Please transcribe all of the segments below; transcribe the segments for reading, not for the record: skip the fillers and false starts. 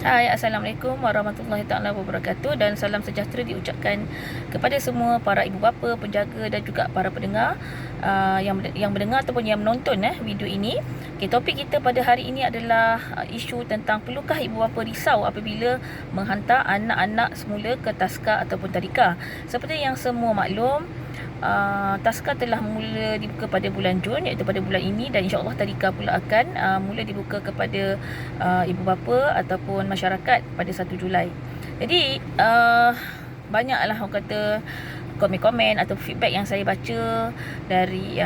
Hai, Assalamualaikum warahmatullahi taala wabarakatuh, dan salam sejahtera diucapkan kepada semua para ibu bapa, penjaga dan juga para pendengar yang mendengar ataupun yang menonton video ini. Okay, topik kita pada hari ini adalah isu tentang perlukah ibu bapa risau apabila menghantar anak-anak semula ke taska ataupun tadika. Seperti yang semua maklum, taska telah mula dibuka pada bulan Jun, iaitu pada bulan ini, dan insya-Allah tadika pula akan mula dibuka kepada ibu bapa ataupun masyarakat pada 1 Julai. Jadi banyaklah orang kata komen-komen atau feedback yang saya baca dari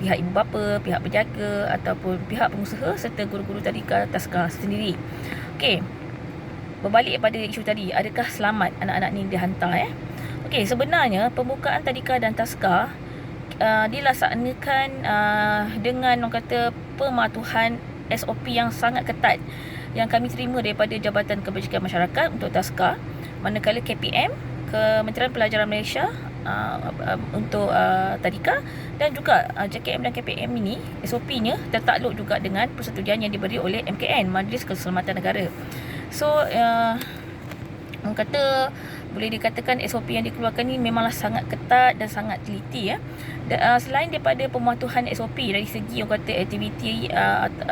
pihak ibu bapa, pihak penjaga ataupun pihak pengusaha serta guru-guru tadika taska sendiri. Okey, berbalik pada isu tadi, adakah selamat anak-anak ni dihantar? Okey, sebenarnya pembukaan tadika dan taska dilaksanakan dengan orang kata pematuhan SOP yang sangat ketat yang kami terima daripada Jabatan Kebajikan Masyarakat untuk taska, manakala KPM, Kementerian Pelajaran Malaysia, untuk tadika, dan juga JKM dan KPM ini SOP-nya tertakluk juga dengan persetujuan yang diberi oleh MKN, Majlis Keselamatan Negara. So orang kata boleh dikatakan SOP yang dikeluarkan ni memanglah sangat ketat dan sangat teliti ya. Selain daripada pematuhan SOP dari segi orang kata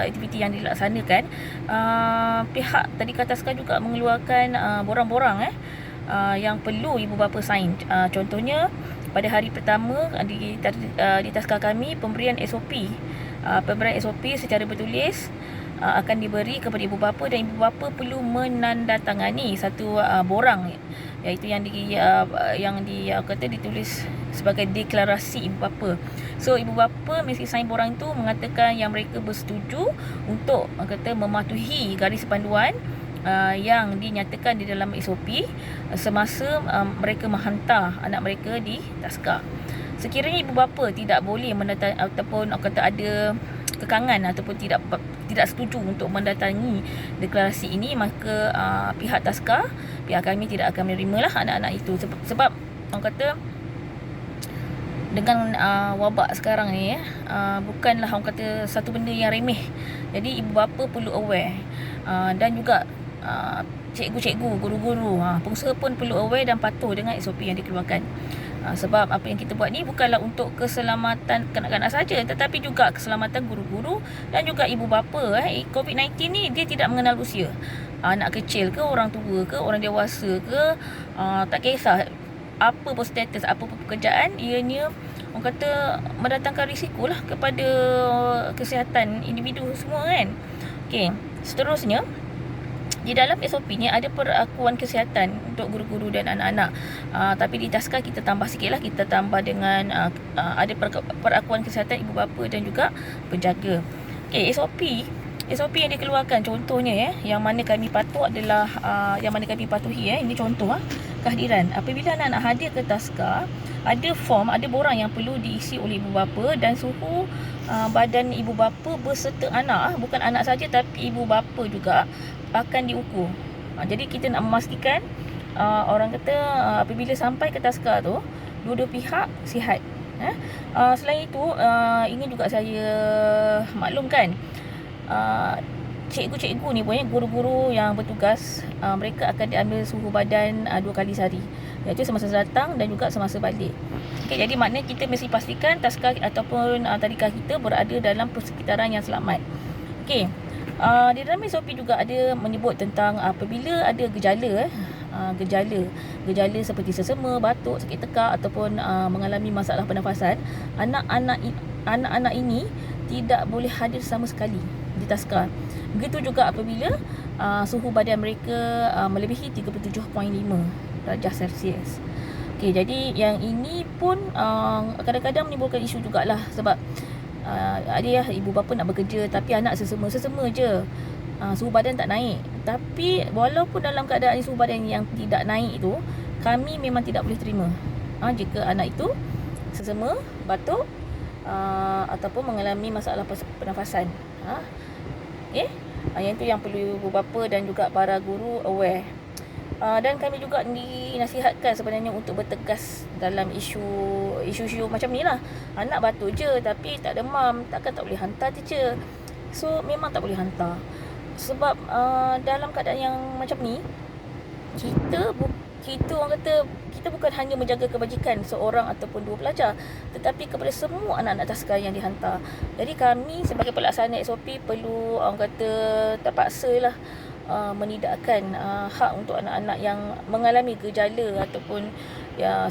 aktiviti yang dilaksanakan, pihak tadika taska juga mengeluarkan borang-borang yang perlu ibu bapa sign. Contohnya pada hari pertama di taska kami, pemberian SOP secara bertulis akan diberi kepada ibu bapa, dan ibu bapa perlu menandatangani satu borang, iaitu yang ditulis sebagai deklarasi ibu bapa. So ibu bapa mesti sign borang itu mengatakan yang mereka bersetuju untuk mematuhi garis panduan yang dinyatakan di dalam SOP semasa mereka menghantar anak mereka di taska. Sekiranya ibu bapa tidak boleh ataupun ada kekangan ataupun tidak setuju untuk mendatangi deklarasi ini, maka pihak taska, pihak kami tidak akan menerimalah anak-anak itu. Sebab orang kata dengan wabak sekarang ni bukanlah orang kata satu benda yang remeh. Jadi ibu bapa perlu aware, dan juga cikgu-cikgu, guru-guru, pengusaha pun perlu aware dan patuh dengan SOP yang dikeluarkan. Sebab apa yang kita buat ni bukanlah untuk keselamatan kanak-kanak saja, tetapi juga keselamatan guru-guru dan juga ibu bapa. COVID-19 ni dia tidak mengenal usia. Anak kecil ke, orang tua ke, orang dewasa ke, tak kisah apa pun status, apa pun pekerjaan, ianya orang kata mendatangkan risiko lah kepada kesihatan individu semua kan. Okey, seterusnya di dalam SOP ni ada perakuan kesihatan untuk guru-guru dan anak-anak. Tapi di taska kita tambah sikit lah, kita tambah dengan ada perakuan kesihatan ibu bapa dan juga penjaga. Okay, SOP yang dikeluarkan contohnya yang mana kami patuh adalah yang mana kami patuhi ini contoh kehadiran. Apabila anak-anak hadir ke taska, ada form, ada borang yang perlu diisi oleh ibu bapa, dan suhu badan ibu bapa berserta anak, bukan anak saja tapi ibu bapa juga akan diukur. Jadi kita nak memastikan orang kata apabila sampai ke taska tu, dua-dua pihak sihat. Selain itu ingin juga saya maklumkan, cikgu-cikgu ni pun, guru-guru yang bertugas, mereka akan diambil suhu badan 2 kali sehari, iaitu semasa datang dan juga semasa balik. Okay, jadi maknanya kita mesti pastikan taska ataupun tadika kita berada dalam persekitaran yang selamat. Okey, di dalam SOP juga ada menyebut tentang apabila ada gejala seperti sesama, batuk, sakit tekak ataupun mengalami masalah pernafasan, anak-anak ini tidak boleh hadir sama sekali di taska. Begitu juga apabila suhu badan mereka melebihi 37.5 darjah Celsius. Okey, jadi yang ini pun kadang-kadang menimbulkan isu jugalah, sebab ada ibu bapa nak bekerja tapi anak sesama je, suhu badan tak naik. Tapi walaupun dalam keadaan suhu badan yang tidak naik itu, kami memang tidak boleh terima jika anak itu sesama, batuk ataupun mengalami masalah pernafasan. Yang itu yang perlu ibu bapa dan juga para guru aware. Dan kami juga dinasihatkan sebenarnya untuk bertegas dalam isu macam ni lah. Anak batuk je tapi tak demam, takkan tak boleh hantar teacher. So memang tak boleh hantar. Sebab dalam keadaan yang macam ni, kita orang kata, kita bukan hanya menjaga kebajikan seorang ataupun dua pelajar, tetapi kepada semua anak-anak taskar yang dihantar. Jadi kami sebagai pelaksana SOP perlu, orang kata, terpaksalah menidakkan hak untuk anak-anak yang mengalami gejala ataupun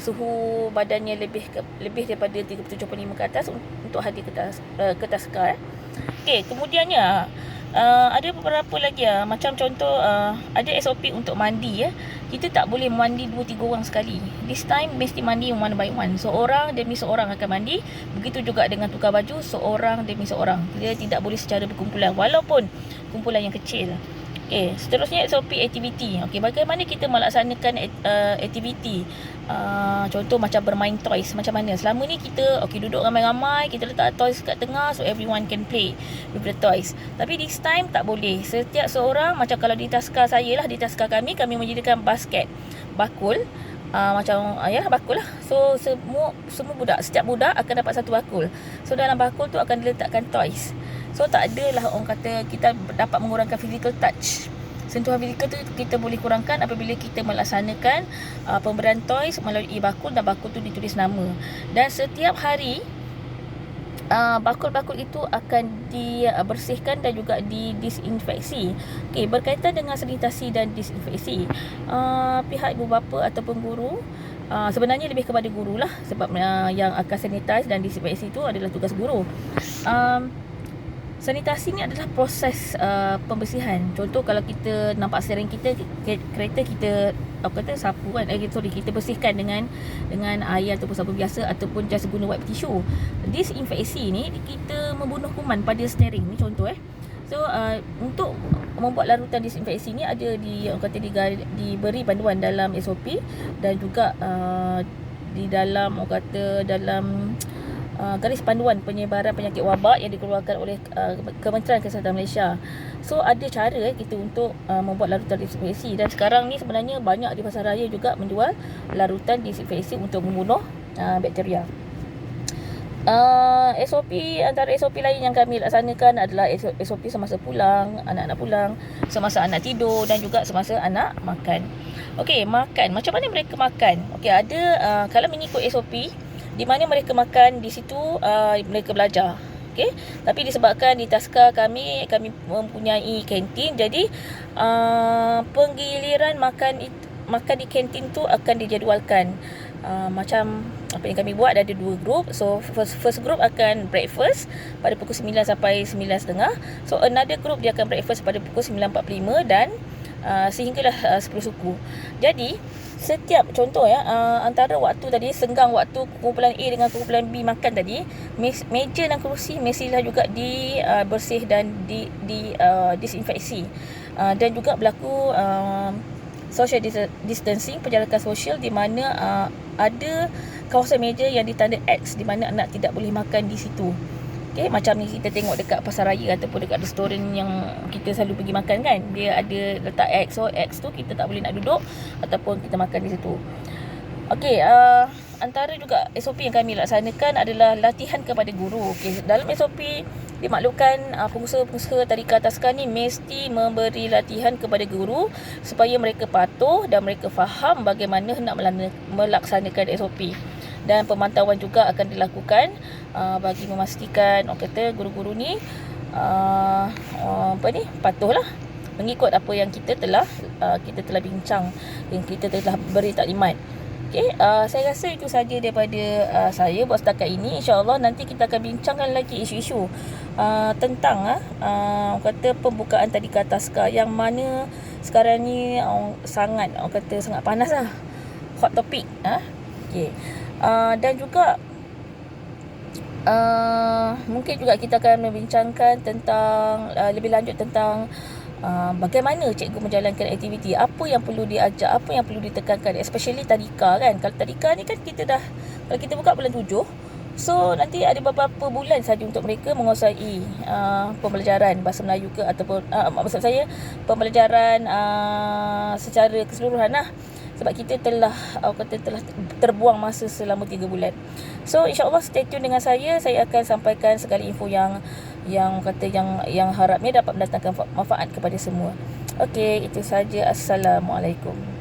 suhu badannya lebih daripada 37.5 ke atas untuk hadir ke taskar. Okey, kemudiannya ada beberapa lagi macam contoh ada SOP untuk mandi Kita tak boleh mandi 2-3 orang sekali. This time mesti mandi one by one. Seorang demi seorang akan mandi. Begitu juga dengan tukar baju, seorang demi seorang. Dia tidak boleh secara berkumpulan walaupun kumpulan yang kecil. Okey, seterusnya SOP aktiviti. Okey, bagaimana kita melaksanakan aktiviti? Contoh macam bermain toys. Macam mana? Selama ni kita duduk ramai-ramai, kita letak toys kat tengah so everyone can play with the toys. Tapi this time tak boleh. Setiap seorang, macam kalau di taskar saya lah, di taskar kami menyediakan basket, bakul. Macam bakul lah. So semua budak, setiap budak akan dapat satu bakul. So dalam bakul tu akan diletakkan toys. So tak adalah orang kata kita dapat mengurangkan physical touch. Sentuhan fizikal tu kita boleh kurangkan apabila kita melaksanakan pemberian toys melalui bakul, dan bakul tu ditulis nama. Dan setiap hari bakul-bakul itu akan dibersihkan dan juga didisinfeksi. Okey, berkaitan dengan sanitasi dan disinfeksi, pihak ibu bapa ataupun guru, sebenarnya lebih kepada guru lah, sebab yang akan sanitize dan disinfeksi itu adalah tugas guru. Sanitasi ni adalah proses pembersihan. Contoh kalau kita nampak steering kita, kereta kita sapu kan, kita bersihkan dengan air ataupun sapu biasa ataupun just guna wipe tissue. Disinfeksi ni kita membunuh kuman pada steering ni contoh. So untuk membuat larutan disinfeksi ni ada diberi panduan dalam SOP dan juga di dalam dalam garis panduan penyebaran penyakit wabak yang dikeluarkan oleh Kementerian Kesihatan Malaysia. So ada cara kita untuk membuat larutan disinfeksi, dan sekarang ni sebenarnya banyak di pasar raya juga menjual larutan disinfeksi untuk membunuh bakteria. Antara SOP lain yang kami laksanakan adalah SOP semasa pulang, anak-anak pulang, semasa anak tidur dan juga semasa anak makan. Okey, makan. Macam mana mereka makan? Okey, ada kalau mengikut SOP, di mana mereka makan, di situ mereka belajar. Okey, tapi disebabkan di taskar kami mempunyai kantin, jadi penggiliran makan di kantin tu akan dijadualkan. Macam apa yang kami buat, ada 2 group. So first group akan breakfast pada pukul 9 sampai 9.30. So another group dia akan breakfast pada pukul 9.45 dan sehinggalah 10 suku. Jadi setiap contoh antara waktu tadi, senggang waktu kumpulan A dengan kumpulan B makan tadi, meja dan kerusi mestilah juga bersih dan disinfeksi. Dan juga berlaku social distancing, penjarakan sosial, di mana ada kawasan meja yang ditanda X, di mana anak tidak boleh makan di situ. Okay, macam ni kita tengok dekat pasar raya ataupun dekat restoran yang kita selalu pergi makan kan, dia ada letak X. So X tu kita tak boleh nak duduk ataupun kita makan di situ. Okey, antara juga SOP yang kami laksanakan adalah latihan kepada guru. Okey, dalam SOP dimaklumkan pengusaha-pengusaha tadika taskar ni mesti memberi latihan kepada guru supaya mereka patuh dan mereka faham bagaimana nak melaksanakan SOP. Dan pemantauan juga akan dilakukan bagi memastikan guru-guru ni patuhlah mengikut apa yang kita telah bincang, yang kita telah beri taklimat. Okey, saya rasa itu saja daripada saya buat setakat ini. InsyaAllah nanti kita akan bincangkan lagi isu-isu tentang pembukaan tadika taskar, yang mana sekarang ni sangat panas lah, hot topic. Okey. Dan juga mungkin juga kita akan membincangkan tentang lebih lanjut tentang bagaimana cikgu menjalankan aktiviti, apa yang perlu diajar, apa yang perlu ditekankan, especially tadika kan. Kalau tadika ni kan kalau kita buka bulan 7, so nanti ada beberapa bulan saja untuk mereka menguasai pembelajaran bahasa Melayu ke, ataupun maksud saya pembelajaran secara keseluruhan lah. Sebab kita telah terbuang masa selama 3 bulan. So insyaAllah stay tune dengan saya akan sampaikan segala info yang yang kata yang harapnya dapat mendatangkan manfaat kepada semua. Okey, itu saja. Assalamualaikum.